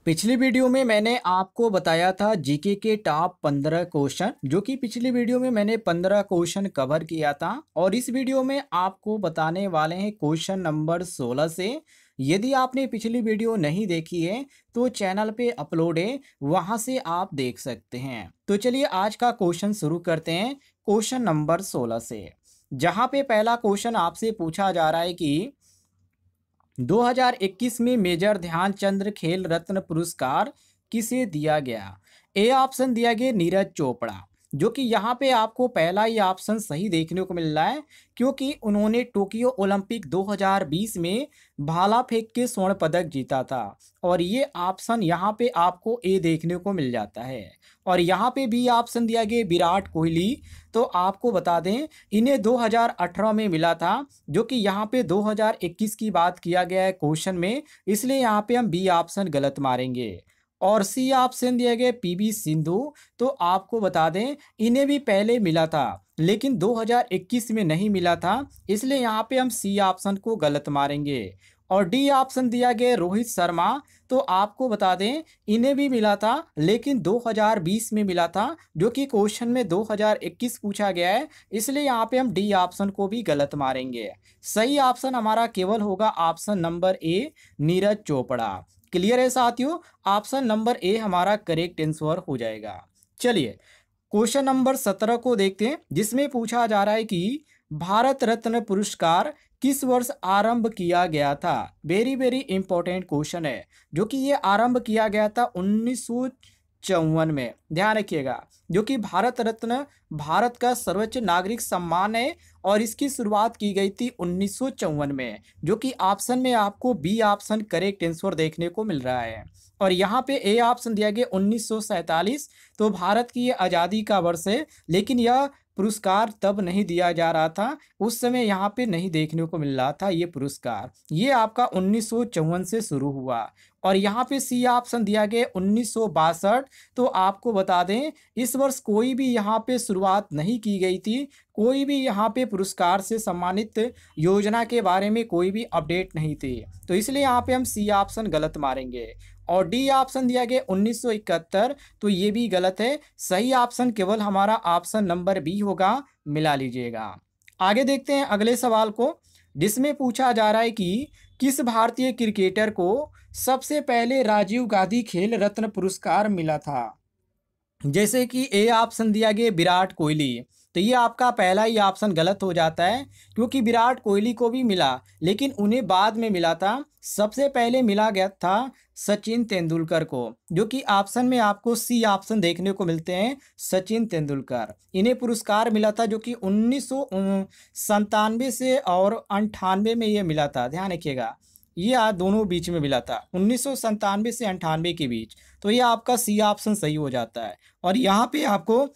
पिछली वीडियो में मैंने आपको बताया था जीके के टॉप 15 क्वेश्चन, जो कि पिछली वीडियो में मैंने 15 क्वेश्चन कवर किया था। और इस वीडियो में आपको बताने वाले हैं क्वेश्चन नंबर 16 से। यदि आपने पिछली वीडियो नहीं देखी है तो चैनल पे अपलोड है, वहां से आप देख सकते हैं। तो चलिए आज का क्वेश्चन शुरू करते हैं क्वेश्चन नंबर 16 से, जहां पे पहला क्वेश्चन आपसे पूछा जा रहा है कि 2021 में मेजर ध्यानचंद खेल रत्न पुरस्कार किसे दिया गया। ए ऑप्शन दिया गया नीरज चोपड़ा, जो कि यहाँ पे आपको पहला ही ऑप्शन सही देखने को मिल रहा है, क्योंकि उन्होंने टोक्यो ओलंपिक 2020 में भाला फेंक के स्वर्ण पदक जीता था। और ये ऑप्शन यहाँ पे आपको ए देखने को मिल जाता है। और यहाँ पे बी ऑप्शन दिया गया विराट कोहली, तो आपको बता दें इन्हें 2018 में मिला था, जो कि यहाँ पे 2021 की बात किया गया है क्वेश्चन में, इसलिए यहाँ पे हम बी ऑप्शन गलत मारेंगे। और सी ऑप्शन दिया गया पीवी सिंधु, तो आपको बता दें इन्हें भी पहले मिला था लेकिन 2021 में नहीं मिला था, इसलिए यहाँ पे हम सी ऑप्शन को गलत मारेंगे। और डी ऑप्शन दिया गया रोहित शर्मा, तो आपको बता दें इन्हें भी मिला था लेकिन 2020 में मिला था, जो कि क्वेश्चन में 2021 पूछा गया है, इसलिए यहाँ पे हम डी ऑप्शन को भी गलत मारेंगे। सही ऑप्शन हमारा केवल होगा option number A Neeraj Chopra. Clear है साथियों, ऑप्शन नंबर ए हमारा करेक्ट आंसर हो जाएगा। चलिए क्वेश्चन नंबर 17 को देखते हैं, जिसमें पूछा जा रहा है कि भारत रत्न पुरस्कार किस वर्ष आरंभ किया गया था। वेरी वेरी इंपॉर्टेंट क्वेश्चन है, जो कि ये आरंभ किया गया था 1954 में। ध्यान रखिएगा, जो कि भारत रत्न भारत का सर्वोच्च नागरिक सम्मान है और इसकी शुरुआत की गई थी 1954 में, जो कि ऑप्शन में आपको बी ऑप्शन करेक्ट आंसर देखने को मिल रहा है। और यहाँ पे ए ऑप्शन दिया गया 1947, तो भारत की ये आज़ादी का वर्ष है, लेकिन यह पुरस्कार तब नहीं दिया जा रहा था, उस समय यहाँ पे नहीं देखने को मिल रहा था ये पुरस्कार। ये आपका 1954 से शुरू हुआ। और यहाँ पे सी ऑप्शन दिया गया 1962, तो आपको बता दें इस वर्ष कोई भी यहाँ पे शुरुआत नहीं की गई थी, कोई भी यहाँ पे पुरस्कार से सम्मानित योजना के बारे में कोई भी अपडेट नहीं थी, तो इसलिए यहाँ पे हम सी ऑप्शन गलत मारेंगे। और डी ऑप्शन दिया गया 1971, तो ये भी गलत है। सही ऑप्शन केवल हमारा ऑप्शन नंबर बी होगा, मिला लीजिएगा। आगे देखते हैं अगले सवाल को, जिसमें पूछा जा रहा है कि किस भारतीय क्रिकेटर को सबसे पहले राजीव गांधी खेल रत्न पुरस्कार मिला था। जैसे कि ए ऑप्शन दिया गया विराट कोहली, तो ये आपका पहला ही ऑप्शन गलत हो जाता है, क्योंकि विराट कोहली को भी मिला लेकिन उन्हें बाद में मिला था। सबसे पहले मिला गया था सचिन तेंदुलकर को, जो कि ऑप्शन में आपको सी ऑप्शन देखने को मिलते हैं, सचिन तेंदुलकर। इन्हें पुरस्कार मिला था, जो कि 1997 से और 98 में ये मिला था। ध्यान रखिएगा, ये दोनों बीच में मिला था, 1997 से 98 के बीच, तो ये आपका सी ऑप्शन सही हो जाता है। और यहाँ पे आपको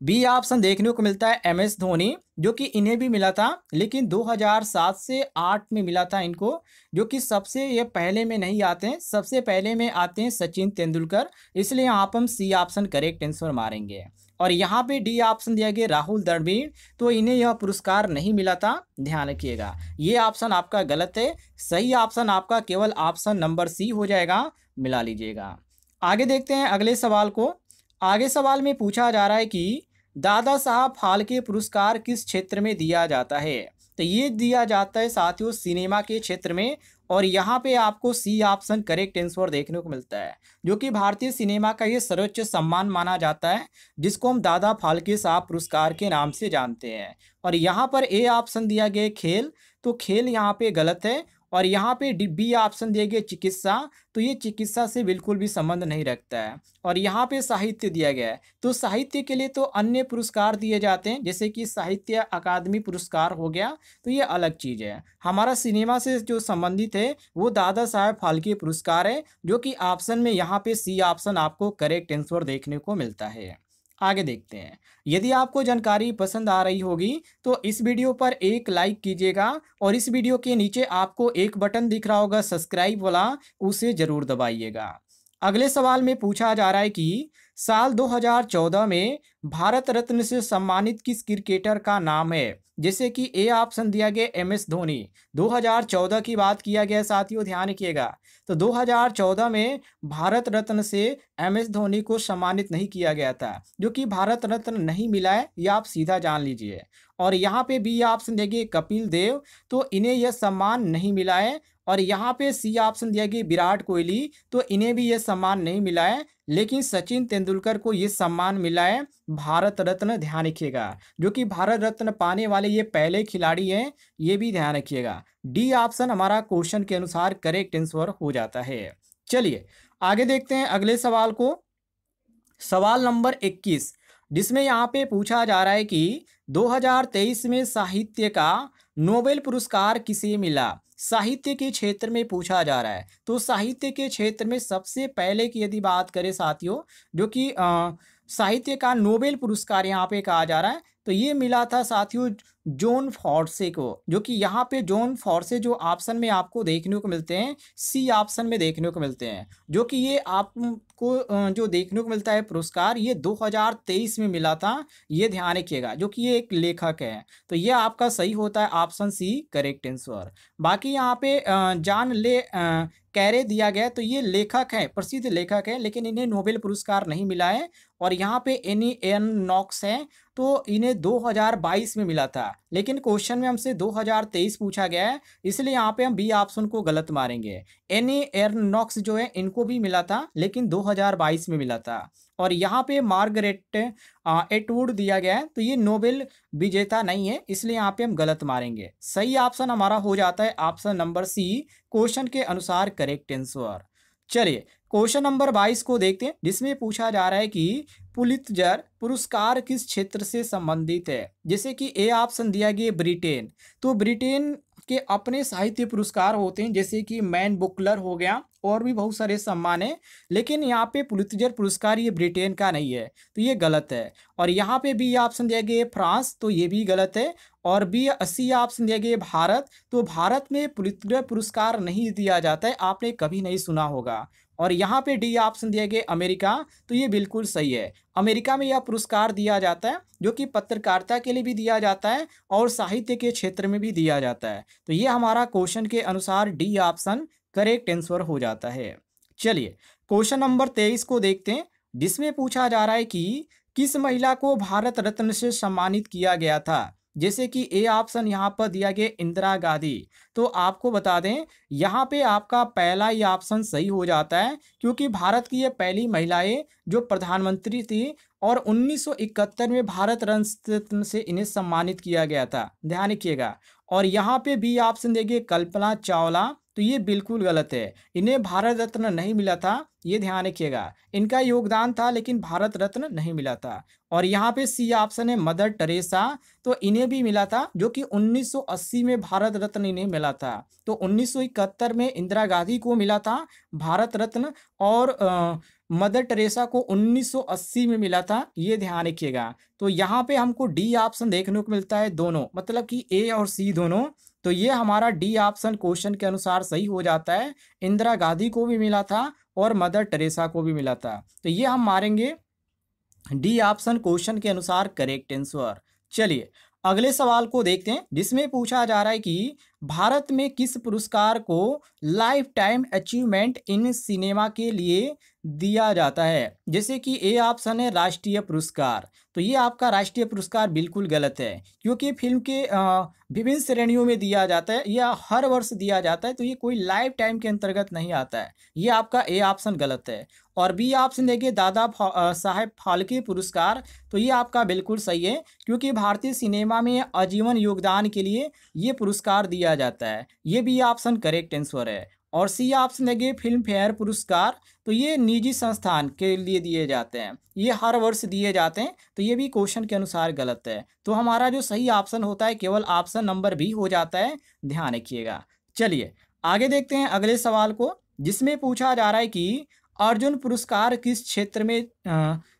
बी ऑप्शन देखने को मिलता है एम एस धोनी, जो कि इन्हें भी मिला था लेकिन 2007 से 8 में मिला था इनको, जो कि सबसे ये पहले में नहीं आते हैं, सबसे पहले में आते हैं सचिन तेंदुलकर, इसलिए यहाँ पर हम सी ऑप्शन करेक्ट आंसर मारेंगे। और यहाँ पे डी ऑप्शन दिया गया राहुल द्रविड़, तो इन्हें यह पुरस्कार नहीं मिला था, ध्यान रखिएगा। ये ऑप्शन आपका गलत है, सही ऑप्शन आपका केवल ऑप्शन नंबर सी हो जाएगा, मिला लीजिएगा। आगे देखते हैं अगले सवाल को। आगे सवाल में पूछा जा रहा है कि दादा साहब फाल्के पुरस्कार किस क्षेत्र में दिया जाता है। तो ये दिया जाता है साथियों सिनेमा के क्षेत्र में, और यहाँ पे आपको सी ऑप्शन करेक्ट आंसर देखने को मिलता है, जो कि भारतीय सिनेमा का ये सर्वोच्च सम्मान माना जाता है, जिसको हम दादा फाल्के साहब पुरस्कार के नाम से जानते हैं। और यहाँ पर ए ऑप्शन दिया गया खेल, तो खेल यहाँ पे गलत है। और यहाँ पे बी ऑप्शन दिया गया चिकित्सा, तो ये चिकित्सा से बिल्कुल भी संबंध नहीं रखता है। और यहाँ पे साहित्य दिया गया है, तो साहित्य के लिए तो अन्य पुरस्कार दिए जाते हैं, जैसे कि साहित्य अकादमी पुरस्कार हो गया, तो ये अलग चीज़ है। हमारा सिनेमा से जो संबंधित है वो दादा साहेब फाल्के पुरस्कार है, जो कि ऑप्शन में यहाँ पे सी ऑप्शन आपको करेक्ट आंसर देखने को मिलता है। आगे देखते हैं। यदि आपको जानकारी पसंद आ रही होगी तो इस वीडियो पर एक लाइक कीजिएगा, और इस वीडियो के नीचे आपको एक बटन दिख रहा होगा सब्सक्राइब वाला, उसे जरूर दबाइएगा। अगले सवाल में पूछा जा रहा है कि साल 2014 में भारत रत्न से सम्मानित किस क्रिकेटर का नाम है? जैसे कि ए ऑप्शन दिया गया MS धोनी। 2014 की बात किया गया साथियों, ध्यान रखिएगा। तो 2014 में भारत रत्न से MS धोनी को सम्मानित नहीं किया गया था। जो कि भारत रत्न नहीं मिला है, ये आप सीधा जान लीजिए। और यहाँ पे बी ऑप्शन देंगे कपिल देव, तो इन्हें यह सम्मान नहीं मिला है। और यहाँ पे सी ऑप्शन दिया गया विराट कोहली, तो इन्हें भी यह सम्मान नहीं मिला है। लेकिन सचिन तेंदुलकर को ये सम्मान मिला है भारत रत्न, ध्यान रखिएगा। जो कि भारत रत्न पाने वाले ये पहले खिलाड़ी हैं, ये भी ध्यान रखिएगा। डी ऑप्शन हमारा क्वेश्चन के अनुसार करेक्ट आंसर हो जाता है। चलिए आगे देखते हैं अगले सवाल को। सवाल नंबर 21, जिसमें यहाँ पे पूछा जा रहा है कि 2023 में साहित्य का नोबेल पुरस्कार किसे मिला? साहित्य के क्षेत्र में पूछा जा रहा है। तो साहित्य के क्षेत्र में सबसे पहले की यदि बात करें साथियों, जो कि साहित्य का नोबेल पुरस्कार यहाँ पे कहा जा रहा है, तो ये मिला था साथियों जॉन फॉर्से को। जो कि यहाँ पे जॉन फॉर्से जो ऑप्शन में आपको देखने को मिलते हैं, सी ऑप्शन में देखने को मिलते हैं। जो कि ये आपको जो देखने को मिलता है पुरस्कार, ये 2023 में मिला था, ये ध्यान रखिएगा। जो कि ये एक लेखक है, तो ये आपका सही होता है ऑप्शन सी करेक्ट आंसर। बाकी यहाँ पे जॉन ले कैरे दिया गया, तो ये लेखक है, प्रसिद्ध लेखक है, लेकिन इन्हें नोबेल पुरस्कार नहीं मिला है। और यहाँ पे एनी एन नॉक्स है, तो इन्हें 2022 में मिला था। लेकिन क्वेश्चन में हमसे 2023 पूछा गया है, इसलिए यहाँ पे हम बी ऑप्शन को गलत मारेंगे। एनी एर्नॉक्स जो है इनको भी मिला था, लेकिन 2022 में मिला था। और यहाँ पे मार्गरेट एटवुड दिया गया है, तो ये नोबेल विजेता नहीं है, इसलिए यहाँ पे हम गलत मारेंगे। सही ऑप्शन हमारा हो जाता है ऑप्शन नंबर सी, क्वेश्चन के अनुसार करेक्ट आंसर। चलिए क्वेश्चन नंबर 22 को देखते हैं, जिसमें पूछा जा रहा है कि पुलित्जर पुरस्कार किस क्षेत्र से संबंधित है? जैसे कि ए ऑप्शन दिया गया ब्रिटेन, तो ब्रिटेन के अपने साहित्य पुरस्कार होते हैं, जैसे कि मैन बुकलर हो गया, और भी बहुत सारे सम्मान हैं। लेकिन यहाँ पे पुलित्जर पुरस्कार ये ब्रिटेन का नहीं है, तो ये गलत है। और यहाँ पे बी ऑप्शन दिया गया फ्रांस, तो ये भी गलत है। और बी सी ऑप्शन दिया गया भारत, तो भारत में पुलित्जर पुरस्कार नहीं दिया जाता है, आपने कभी नहीं सुना होगा। और यहाँ पे डी ऑप्शन दिया गया अमेरिका, तो ये बिल्कुल सही है। अमेरिका में यह पुरस्कार दिया जाता है, जो कि पत्रकारिता के लिए भी दिया जाता है और साहित्य के क्षेत्र में भी दिया जाता है। तो ये हमारा क्वेश्चन के अनुसार डी ऑप्शन करेक्ट आंसर हो जाता है। चलिए क्वेश्चन नंबर 23 को देखते हैं, जिसमें पूछा जा रहा है कि किस महिला को भारत रत्न से सम्मानित किया गया था? जैसे कि ए ऑप्शन यहाँ पर दिया गया इंदिरा गांधी, तो आपको बता दें यहाँ पे आपका पहला ही ऑप्शन सही हो जाता है, क्योंकि भारत की ये पहली महिलाएं जो प्रधानमंत्री थी, और 1971 में भारत रत्न से इन्हें सम्मानित किया गया था, ध्यान रखिएगा। और यहाँ पे बी ऑप्शन देंगे कल्पना चावला, तो ये बिल्कुल गलत है, इन्हें भारत रत्न नहीं मिला था, ये ध्यान रखिएगा। इनका योगदान था, लेकिन भारत रत्न नहीं मिला था। और यहाँ पे सी ऑप्शन है मदर टेरेसा, तो इन्हें भी मिला था, जो कि 1980 में भारत रत्न इन्हें मिला था। तो 1971 में इंदिरा गांधी को मिला था भारत रत्न, और मदर टेरेसा को 1980 में मिला था, ये ध्यान रखिएगा। तो यहाँ पे हमको डी ऑप्शन देखने को मिलता है दोनों, मतलब कि ए और सी दोनों। तो ये हमारा डी ऑप्शन क्वेश्चन के अनुसार सही हो जाता है। इंदिरा गांधी को भी मिला था और मदर टेरेसा को भी मिला था, तो ये हम मारेंगे डी ऑप्शन क्वेश्चन के अनुसार करेक्ट आंसर। चलिए अगले सवाल को देखते हैं, जिसमें पूछा जा रहा है कि भारत में किस पुरस्कार को life time achievement in cinema के लिए दिया जाता है? जैसे कि ए ऑप्शन है राष्ट्रीय पुरस्कार, तो ये आपका राष्ट्रीय पुरस्कार बिल्कुल गलत है, क्योंकि फिल्म के विभिन्न श्रेणियों में दिया जाता है या हर वर्ष दिया जाता है, तो ये कोई लाइफ टाइम के अंतर्गत नहीं आता है, ये आपका ए ऑप्शन गलत है। और बी ऑप्शन देखिए दादा साहेब फाल्के पुरस्कार, तो ये आपका बिल्कुल सही है, क्योंकि भारतीय सिनेमा में आजीवन योगदान के लिए ये पुरस्कार दिया जाता है, ये बी ऑप्शन करेक्ट आंसर है। और सी ऑप्शन देखिए फिल्म फेयर पुरस्कार, तो ये निजी संस्थान के लिए दिए जाते हैं, ये हर वर्ष दिए जाते हैं, तो ये भी क्वेश्चन के अनुसार गलत है। तो हमारा जो सही ऑप्शन होता है केवल ऑप्शन नंबर बी हो जाता है, ध्यान रखिएगा। चलिए आगे देखते हैं अगले सवाल को, जिसमें पूछा जा रहा है कि अर्जुन पुरस्कार किस क्षेत्र में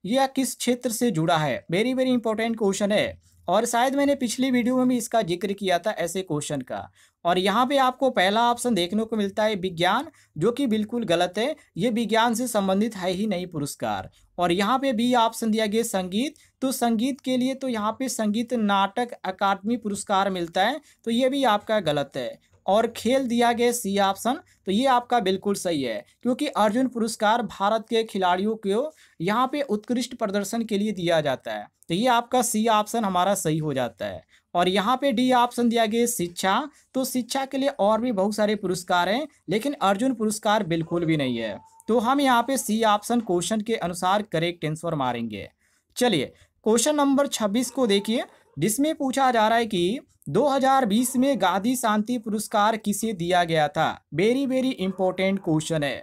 या किस क्षेत्र से जुड़ा है? वेरी वेरी इंपॉर्टेंट क्वेश्चन है, और शायद मैंने पिछली वीडियो में भी इसका जिक्र किया था ऐसे क्वेश्चन का। और यहाँ पे आपको पहला ऑप्शन देखने को मिलता है विज्ञान, जो कि बिल्कुल गलत है। ये विज्ञान से संबंधित है ही नहीं पुरस्कार। और यहाँ पे बी ऑप्शन दिया गया संगीत, तो संगीत के लिए तो यहाँ पे संगीत नाटक अकादमी पुरस्कार मिलता है, तो ये भी आपका गलत है। और खेल दिया गया सी ऑप्शन, तो ये आपका बिल्कुल सही है, क्योंकि अर्जुन पुरस्कार भारत के खिलाड़ियों को यहाँ पे उत्कृष्ट प्रदर्शन के लिए दिया जाता है, तो ये आपका सी ऑप्शन हमारा सही हो जाता है। और यहाँ पे डी ऑप्शन दिया गया शिक्षा, तो शिक्षा के लिए और भी बहुत सारे पुरस्कार हैं, लेकिन अर्जुन पुरस्कार बिल्कुल भी नहीं है। तो हम यहाँ पे सी ऑप्शन क्वेश्चन के अनुसार करेक्ट आंसर मारेंगे। चलिए क्वेश्चन नंबर 26 को देखिए, जिसमें पूछा जा रहा है कि 2020 में गांधी शांति पुरस्कार किसे दिया गया था। वेरी वेरी इंपॉर्टेंट क्वेश्चन है।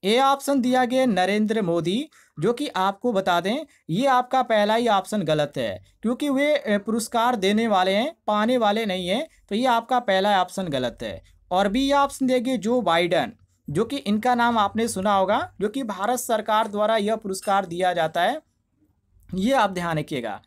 ए ऑप्शन दिया गया नरेंद्र मोदी, जो कि आपको बता दें ये आपका पहला ही ऑप्शन गलत है, क्योंकि वे पुरस्कार देने वाले हैं, पाने वाले नहीं हैं, तो ये आपका पहला ऑप्शन गलत है। और बी ऑप्शन देंगे जो बाइडन, जो कि इनका नाम आपने सुना होगा, जो कि भारत सरकार द्वारा यह पुरस्कार दिया जाता है, ये आप ध्यान रखिएगा।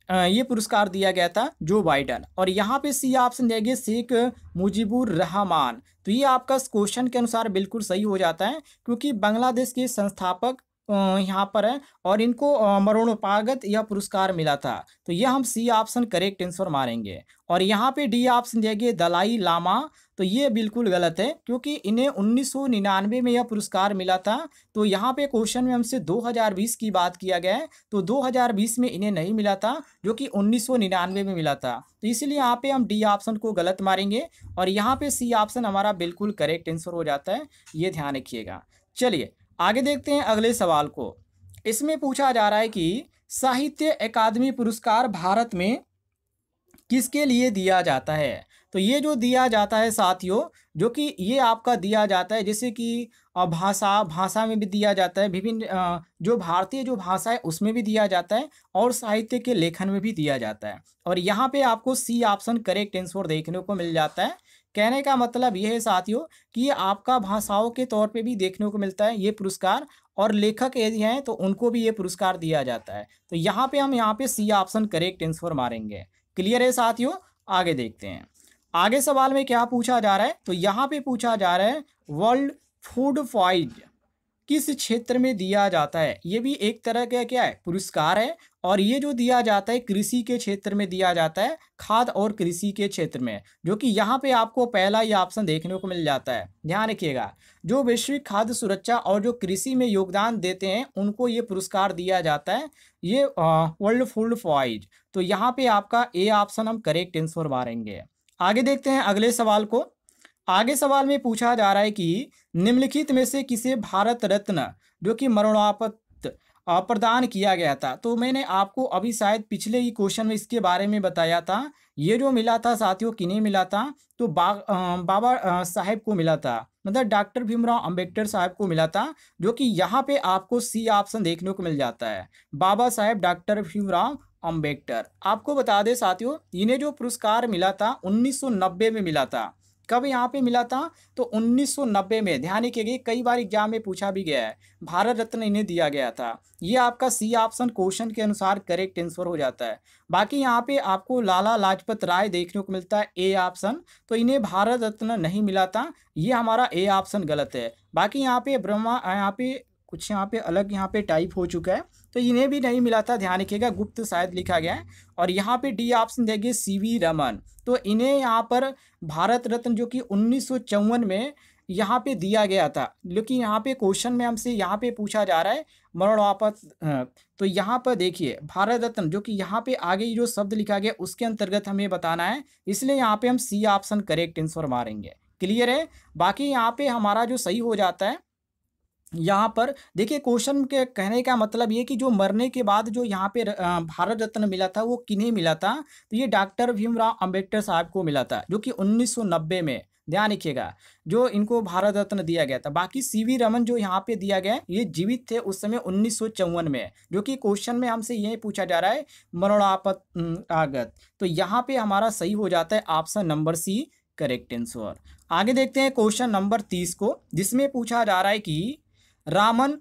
ये पुरस्कार दिया गया था जो बाइडन। और यहाँ पे सी ऑप्शन देंगे शेख मुजीबुर रहमान, तो ये आपका क्वेश्चन के अनुसार बिल्कुल सही हो जाता है, क्योंकि बांग्लादेश के संस्थापक यहाँ पर है और इनको मरणोपरांत यह पुरस्कार मिला था, तो यह हम सी ऑप्शन करेक्ट आंसर मारेंगे। और यहाँ पे डी ऑप्शन देंगे दलाई लामा, तो ये बिल्कुल गलत है, क्योंकि इन्हें 1999 में यह पुरस्कार मिला था। तो यहाँ पे क्वेश्चन में हमसे 2020 की बात किया गया है, तो 2020 में इन्हें नहीं मिला था, जो कि 1999 में मिला था, तो इसलिए यहाँ पे हम डी ऑप्शन को गलत मारेंगे। और यहाँ पे सी ऑप्शन हमारा बिल्कुल करेक्ट आंसर हो जाता है, ये ध्यान रखिएगा। चलिए आगे देखते हैं अगले सवाल को। इसमें पूछा जा रहा है कि साहित्य अकादमी पुरस्कार भारत में किसके लिए दिया जाता है। तो ये जो दिया जाता है साथियों, जो कि ये आपका दिया जाता है, जैसे कि भाषा में भी दिया जाता है, विभिन्न जो भारतीय जो भाषा है उसमें भी दिया जाता है, और साहित्य के लेखन में भी दिया जाता है। और यहाँ पे आपको सी ऑप्शन करेक्ट आंसर देखने को मिल जाता है। कहने का मतलब ये है साथियों कि ये आपका भाषाओं के तौर पे भी देखने को मिलता है ये पुरस्कार, और लेखक यदि हैं तो उनको भी ये पुरस्कार दिया जाता है। तो यहाँ पे हम यहाँ पे सी ऑप्शन करेक्ट आंसर मारेंगे। क्लियर है साथियों, आगे देखते हैं। आगे सवाल में क्या पूछा जा रहा है, तो यहाँ पे पूछा जा रहा है वर्ल्ड फूड प्राइज किस क्षेत्र में दिया जाता है। ये भी एक तरह का क्या है पुरस्कार है, और ये जो दिया जाता है कृषि के क्षेत्र में दिया जाता है, खाद्य और कृषि के क्षेत्र में, जो कि यहाँ पे आपको पहला ही ऑप्शन देखने को मिल जाता है। ध्यान रखिएगा, जो वैश्विक खाद्य सुरक्षा और जो कृषि में योगदान देते हैं उनको ये पुरस्कार दिया जाता है, ये वर्ल्ड फूड प्राइज। तो यहाँ पे आपका ए ऑप्शन हम करेक्ट आंसर मारेंगे। आगे देखते हैं अगले सवाल को। आगे सवाल में पूछा जा रहा है कि निम्नलिखित में से किसे भारत रत्न जो कि मरणोपरांत प्रदान किया गया था। तो मैंने आपको अभी शायद पिछले ही क्वेश्चन में इसके बारे में बताया था। ये जो मिला था साथियों किन्हें मिला था, तो बाबा साहेब को मिला था, मतलब डॉक्टर भीमराव अंबेडकर साहब को मिला था, जो कि यहाँ पे आपको सी ऑप्शन देखने को मिल जाता है, बाबा साहेब डॉक्टर भीमराव अंबेडकर। आपको बता दें साथियों, इन्हें जो पुरस्कार मिला था 1990 में मिला था। कब यहाँ पे मिला था, तो 1990 में। ध्यान रखिएगा, कई बार एग्जाम में पूछा भी गया है, भारत रत्न इन्हें दिया गया था। ये आपका सी ऑप्शन क्वेश्चन के अनुसार करेक्ट आंसर हो जाता है। बाकी यहाँ पे आपको लाला लाजपत राय देखने को मिलता है ए ऑप्शन, तो इन्हें भारत रत्न नहीं मिला था, ये हमारा ए ऑप्शन गलत है। बाकी यहाँ पे ब्रह्मा, यहाँ पे कुछ यहाँ पे अलग यहाँ पे टाइप हो चुका है, तो इन्हें भी नहीं मिला था। ध्यान रखिएगा, गुप्त शायद लिखा गया है। और यहाँ पे डी ऑप्शन देंगे सीवी रमन, तो इन्हें यहाँ पर भारत रत्न जो कि 1954 में यहाँ पे दिया गया था। लेकिन यहाँ पे क्वेश्चन में हमसे यहाँ पे पूछा जा रहा है मरणोपरांत, तो यहाँ पर देखिए भारत रत्न जो कि यहाँ पे आगे जो शब्द लिखा गया उसके अंतर्गत हमें बताना है, इसलिए यहाँ पे हम सी ऑप्शन करेक्ट आंसर मारेंगे। क्लियर है। बाकी यहाँ पे हमारा जो सही हो जाता है, यहाँ पर देखिए क्वेश्चन के कहने का मतलब ये कि जो मरने के बाद जो यहाँ पे भारत रत्न मिला था वो किन्हें मिला था, तो ये डॉक्टर भीमराव अंबेडकर साहब को मिला था, जो कि 1990 में। ध्यान रखिएगा, जो इनको भारत रत्न दिया गया था। बाकी सीवी रमन जो यहाँ पे दिया गया है, ये जीवित थे उस समय 1954 में, जो कि क्वेश्चन में हमसे यही पूछा जा रहा है मरणोपरांत। तो यहाँ पे हमारा सही हो जाता है option number C correct answer. आगे देखते हैं क्वेश्चन नंबर 30 को, जिसमें पूछा जा रहा है कि रामन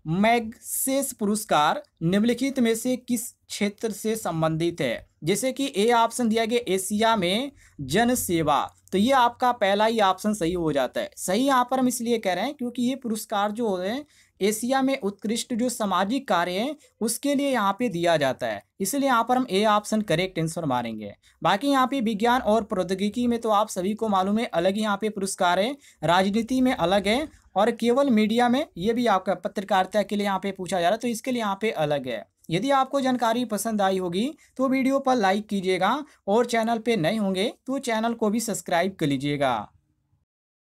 मैगसेस पुरस्कार निम्नलिखित में से किस क्षेत्र से संबंधित है। जैसे कि ए ऑप्शन दिया गया एशिया में जन सेवा, तो ये आपका पहला ही ऑप्शन सही हो जाता है। सही यहाँ पर हम इसलिए कह रहे हैं क्योंकि ये पुरस्कार जो होते हैं एशिया में उत्कृष्ट जो सामाजिक कार्य हैं उसके लिए यहाँ पे दिया जाता है। इसलिए यहाँ पर हम ए ऑप्शन करेक्ट आंसर मारेंगे। बाकी यहाँ पे विज्ञान और प्रौद्योगिकी में तो आप सभी को मालूम है अलग ही यहाँ पे पुरस्कार है, राजनीति में अलग है और केवल मीडिया में ये भी आपका पत्रकारिता के लिए यहाँ पे पूछा जा रहा है तो इसके लिए यहाँ पे अलग है। यदि आपको जानकारी पसंद आई होगी तो वीडियो पर लाइक कीजिएगा और चैनल पे नए होंगे तो चैनल को भी सब्सक्राइब कर लीजिएगा।